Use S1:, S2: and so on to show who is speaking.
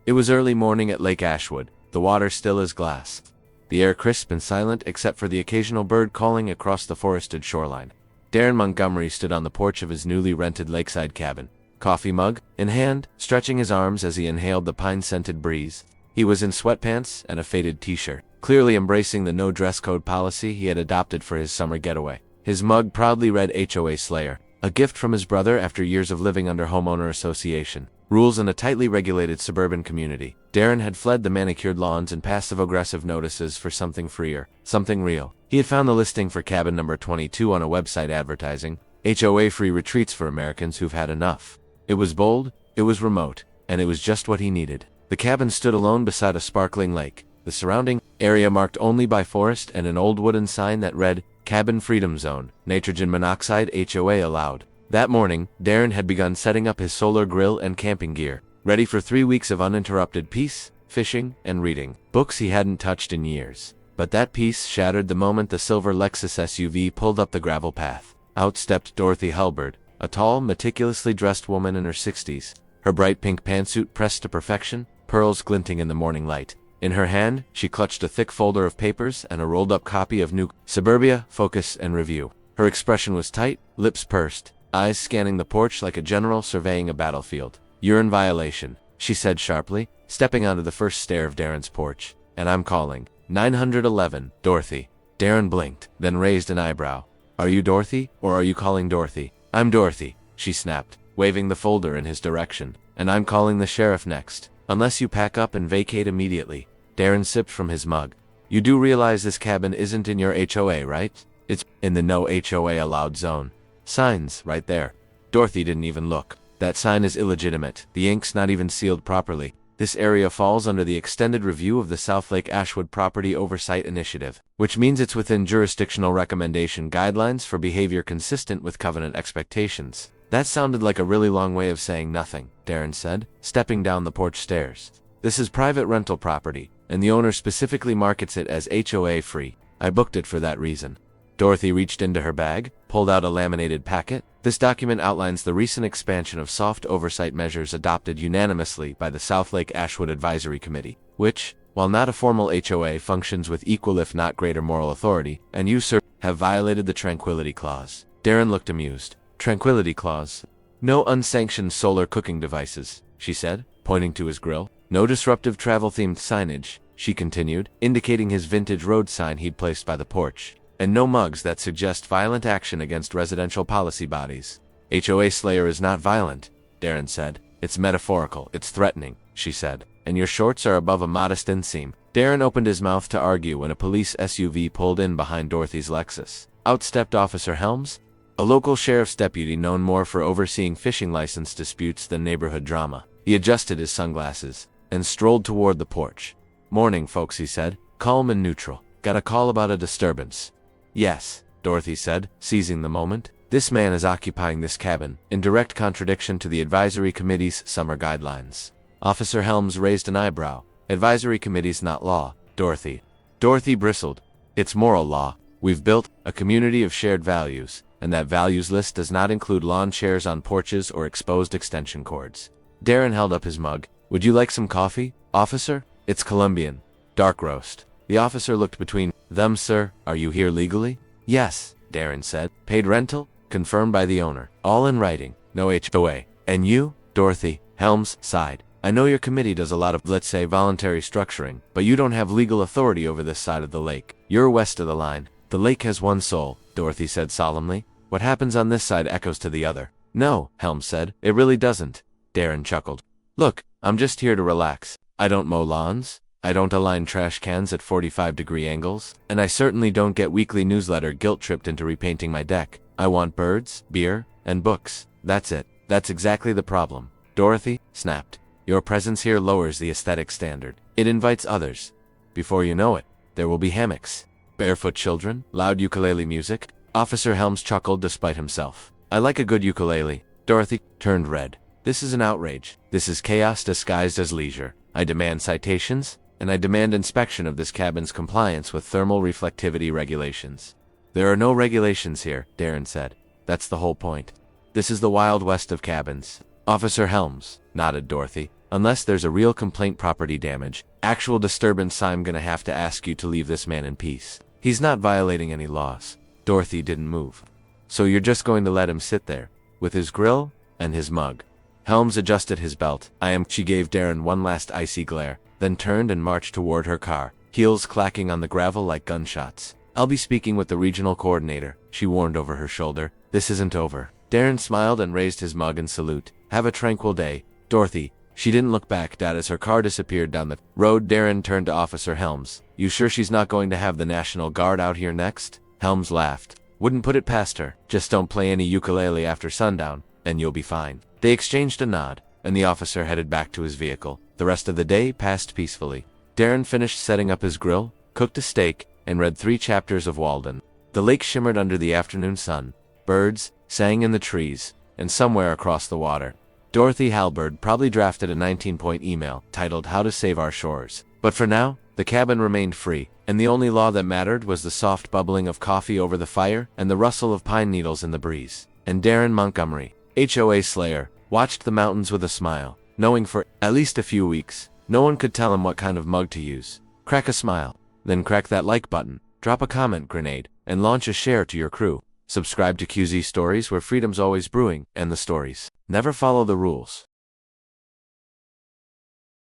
S1: It was early morning at Lake Ashwood, the water still as glass. The air crisp and silent except for the occasional bird calling across the forested shoreline. Darren Montgomery stood on the porch of his newly rented Lakeside cabin, coffee mug in hand, stretching his arms as he inhaled the pine-scented breeze. He was in sweatpants and a faded t-shirt, clearly embracing the no-dress code policy he had adopted for his summer getaway. His mug proudly read HOA Slayer, a gift from his brother after years of living under homeowner association rules in a tightly regulated suburban community. Darren had fled the manicured lawns and passive-aggressive notices for something freer, something real. He had found the listing for cabin number 22 on a website advertising HOA-free retreats for Americans who've had enough. It was bold, it was remote, and it was just what he needed. The cabin stood alone beside a sparkling lake, the surrounding area marked only by forest and an old wooden sign that read, Cabin Freedom Zone, Nitrogen Monoxide HOA Allowed. That morning, Darren had begun setting up his solar grill and camping gear, ready for 3 weeks of uninterrupted peace, fishing, and reading. Books he hadn't touched in years. But that peace shattered the moment the silver Lexus SUV pulled up the gravel path. Out stepped Dorothy Halberd, a tall, meticulously dressed woman in her 60s, her bright pink pantsuit pressed to perfection, pearls glinting in the morning light. In her hand, she clutched a thick folder of papers and a rolled-up copy of New Suburbia, Focus and Review. Her expression was tight, lips pursed, eyes scanning the porch like a general surveying a battlefield. "You're in violation," she said sharply, stepping onto the first stair of Darren's porch. "And I'm calling 911, Dorothy." Darren blinked, then raised an eyebrow. "Are you Dorothy, or are you calling Dorothy?" "I'm Dorothy," she snapped, waving the folder in his direction. "And I'm calling the sheriff next, unless you pack up and vacate immediately." Darren sipped from his mug. "You do realize this cabin isn't in your HOA, right? It's in the no HOA allowed zone. Signs, right there." Dorothy didn't even look. "That sign is illegitimate. The ink's not even sealed properly. This area falls under the extended review of the South Lake Ashwood Property Oversight Initiative, which means it's within jurisdictional recommendation guidelines for behavior consistent with covenant expectations." "That sounded like a really long way of saying nothing," Darren said, stepping down the porch stairs. "This is private rental property, and the owner specifically markets it as HOA-free. I booked it for that reason." Dorothy reached into her bag, pulled out a laminated packet. This document outlines the recent expansion of soft oversight measures adopted unanimously by the South Lake Ashwood Advisory Committee, which, while not a formal HOA, functions with equal if not greater moral authority, and you, sir, have violated the Tranquility Clause. Darren looked amused. "Tranquility Clause? No unsanctioned solar cooking devices," she said, pointing to his grill. "No disruptive travel-themed signage," she continued, indicating his vintage road sign he'd placed by the porch. "And no mugs that suggest violent action against residential policy bodies." "HOA Slayer is not violent," Darren said. "It's metaphorical, it's threatening," she said. "And your shorts are above a modest inseam." Darren opened his mouth to argue when a police SUV pulled in behind Dorothy's Lexus. Out stepped Officer Helms, a local sheriff's deputy known more for overseeing fishing license disputes than neighborhood drama. He adjusted his sunglasses and strolled toward the porch. "Morning, folks," he said, calm and neutral. "Got a call about a disturbance." "Yes," Dorothy said, seizing the moment. "This man is occupying this cabin, in direct contradiction to the Advisory Committee's summer guidelines." Officer Helms raised an eyebrow. "Advisory Committee's not law, Dorothy." Dorothy bristled. "It's moral law. We've built a community of shared values, and that values list does not include lawn chairs on porches or exposed extension cords." Darren held up his mug. "Would you like some coffee, officer? It's Colombian. Dark roast." The officer looked between them. "Sir, are you here legally?" "Yes," Darren said. "Paid rental, confirmed by the owner. All in writing. No HOA. And you?" Dorothy, Helms, sighed. "I know your committee does a lot of, let's say, voluntary structuring, but you don't have legal authority over this side of the lake. You're west of the line." "The lake has one soul," Dorothy said solemnly. "What happens on this side echoes to the other." "No," Helms said. "It really doesn't." Darren chuckled. "Look, I'm just here to relax. I don't mow lawns. I don't align trash cans at 45-degree angles, and I certainly don't get weekly newsletter guilt-tripped into repainting my deck. I want birds, beer, and books. That's it. That's exactly the problem." Dorothy snapped. "Your presence here lowers the aesthetic standard. It invites others. Before you know it, there will be hammocks, barefoot children, loud ukulele music." Officer Helms chuckled despite himself. "I like a good ukulele." Dorothy turned red. "This is an outrage. This is chaos disguised as leisure. I demand citations, and I demand inspection of this cabin's compliance with thermal reflectivity regulations." "There are no regulations here," Darren said. "That's the whole point. This is the Wild West of cabins." "Officer Helms," nodded Dorothy. Unless there's a real complaint, property damage, actual disturbance, I'm gonna have to ask you to leave this man in peace. He's not violating any laws. Dorothy didn't move. So you're just going to let him sit there, with his grill and his mug? Helms adjusted his belt. She gave Darren one last icy glare, then turned and marched toward her car, heels clacking on the gravel like gunshots. I'll be speaking with the regional coordinator, she warned over her shoulder. This isn't over. Darren smiled and raised his mug in salute. Have a tranquil day, Dorothy. She didn't look back as her car disappeared down the road. Darren turned to Officer Helms. You sure she's not going to have the National Guard out here next? Helms laughed. Wouldn't put it past her. Just don't play any ukulele after sundown, and you'll be fine. They exchanged a nod, and the officer headed back to his vehicle. The rest of the day passed peacefully. Darren finished setting up his grill, cooked a steak, and read 3 chapters of Walden. The lake shimmered under the afternoon sun. Birds sang in the trees, and somewhere across the water, Dorothy Halberd probably drafted a 19-point email titled How to Save Our Shores. But for now, the cabin remained free, and the only law that mattered was the soft bubbling of coffee over the fire and the rustle of pine needles in the breeze. And Darren Montgomery, HOA Slayer, watched the mountains with a smile, knowing for at least a few weeks, no one could tell him what kind of mug to use. Crack a smile, then crack that like button, drop a comment grenade, and launch a share to your crew. Subscribe to QZ Stories, where freedom's always brewing, and the stories never follow the rules.